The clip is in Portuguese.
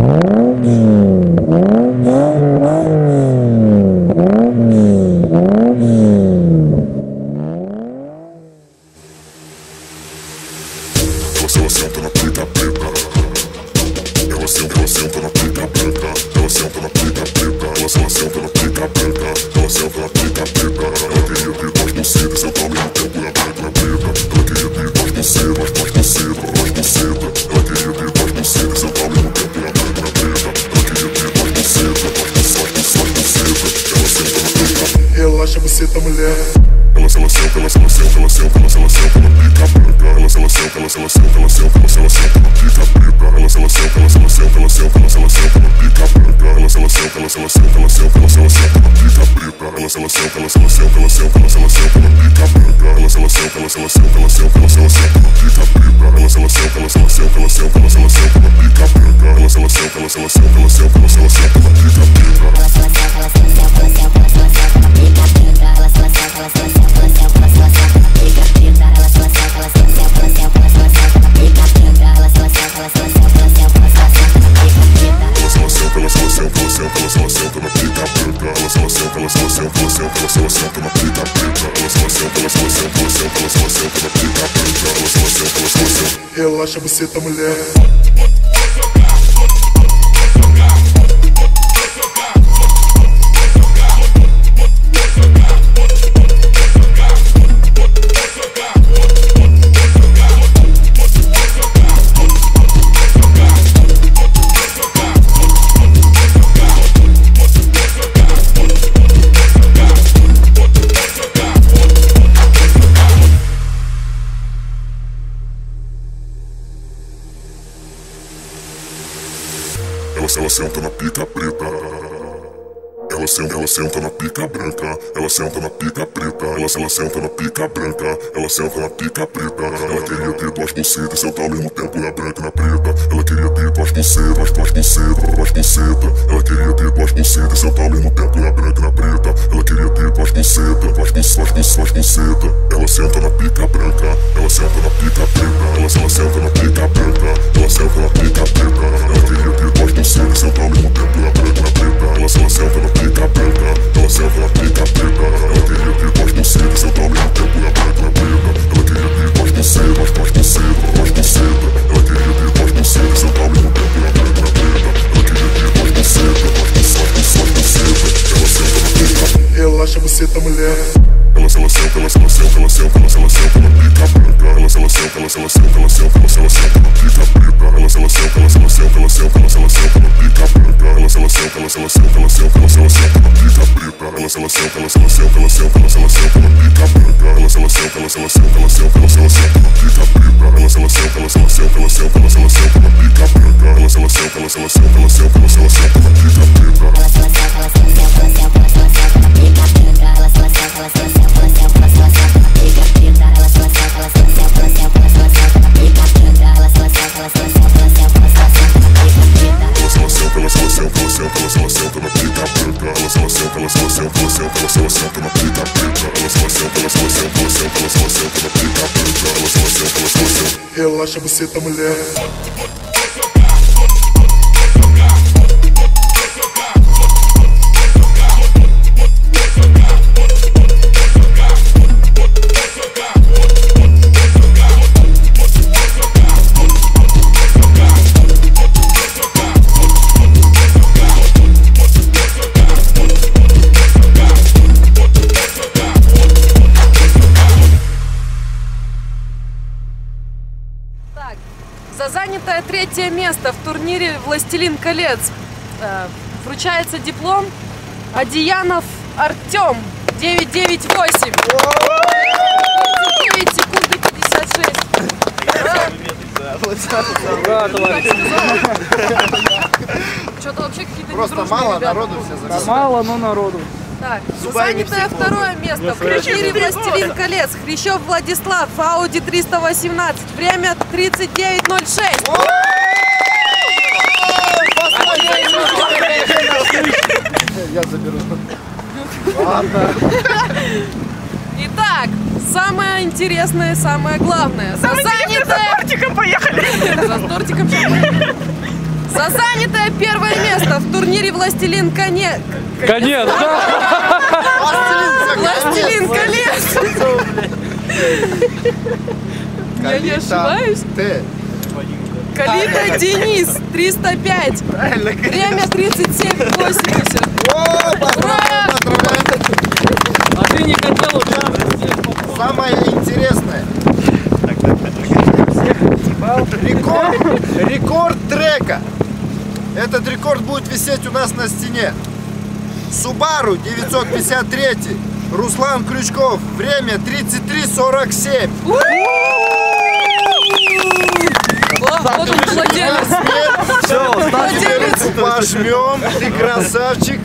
Ela senta na pica preta. Ela senta na pica branca. Ela senta na pica preta. Ela senta na pica branca. Ela senta na pica preta. Ela queria ter duas pulseiras, sentar ao mesmo tempo na branca na preta. Ela queria ter duas pulseiras, duas pulseiras, duas pulseiras. Ela queria ter duas pulseiras, sentar ao mesmo tempo na branca na preta. Ela queria ter duas pulseiras, duas pulseiras. Ela senta na pica. Relaxa, você tá mulher. Ela senta na pica branca. Ela senta na pica preta. Ela senta na pica branca. Ela senta na pica branca. Ela senta na pica preta. Ela senta na pica branca. Ela senta na pica preta. Ela senta na pica branca. Ela senta na pica branca. Ela senta na pica Relaxa, você tá mulher. Ela senta na pica preta. Ela senta na pica branca. Ela senta na pica preta. Ela senta na pica branca. Ela senta na pica preta. Ela queria ter duas pulseiras, sentar ao mesmo tempo na branca e na preta. Ela queria ter duas pulseiras, duas pulseiras, duas pulseiras. Ela queria ter duas pulseiras, sentar ao mesmo tempo na branca e na preta. Ela queria ter duas pulseiras, duas pulseiras. Ela senta na pica branca. Ela senta na pica preta. Ela senta na pica branca. Ela senta na pica preta. Ela queria ter duas pulseiras, sentar ao mesmo tempo na branca e na preta. Ela senta na pica branca. Ela senta na pica preta. Ela queria ter duas pulseiras, sentar ao mesmo tempo na branca e na preta. Ela queria ter duas pulseiras, duas pulseiras, duas pulseiras. Ela queria ter duas pulseiras, sentar ao mesmo tempo na branca e na preta. Ela queria ter duas pulseiras, duas pulseiras. Ela senta na pica. Relaxa, você tá mulher. Ela senta na pica branca. Ela senta na pica preta. Ela senta na pica preta. Ela senta na pica branca. Ela senta na pica preta. Ela senta na pica preta. Ela senta na pica branca. Ela senta na pica preta. Ela senta na pica Relaxa, você tá mulher. За занятое третье место в турнире «Властелин колец» вручается диплом Адиянов Артем 998. 9 секунды 56. Что-то вообще какие-то просто мало народу все записали. Мало, но народу. Так, занятое второе место в турнире «Властелин колец» Хрящев Владислав, Audi 318, время 39:06. Я заберу. Итак, самое интересное, самое главное. Самое интересное, за тортиком поехали. За тортиком. За занятое первое место в турнире «Властелин конец». Конец, да? «Властелин колец». Я не ошибаюсь. Ты. Калита Денис, 305. Время 37:80. Ура! А ты не хотел участвовать? Самое интересное. Рекорд трека. Этот рекорд будет висеть у нас на стене. Subaru 953. Руслан Крючков. Время 33:47. Вот он, владелец. Владелец. Пожмем. Ты красавчик.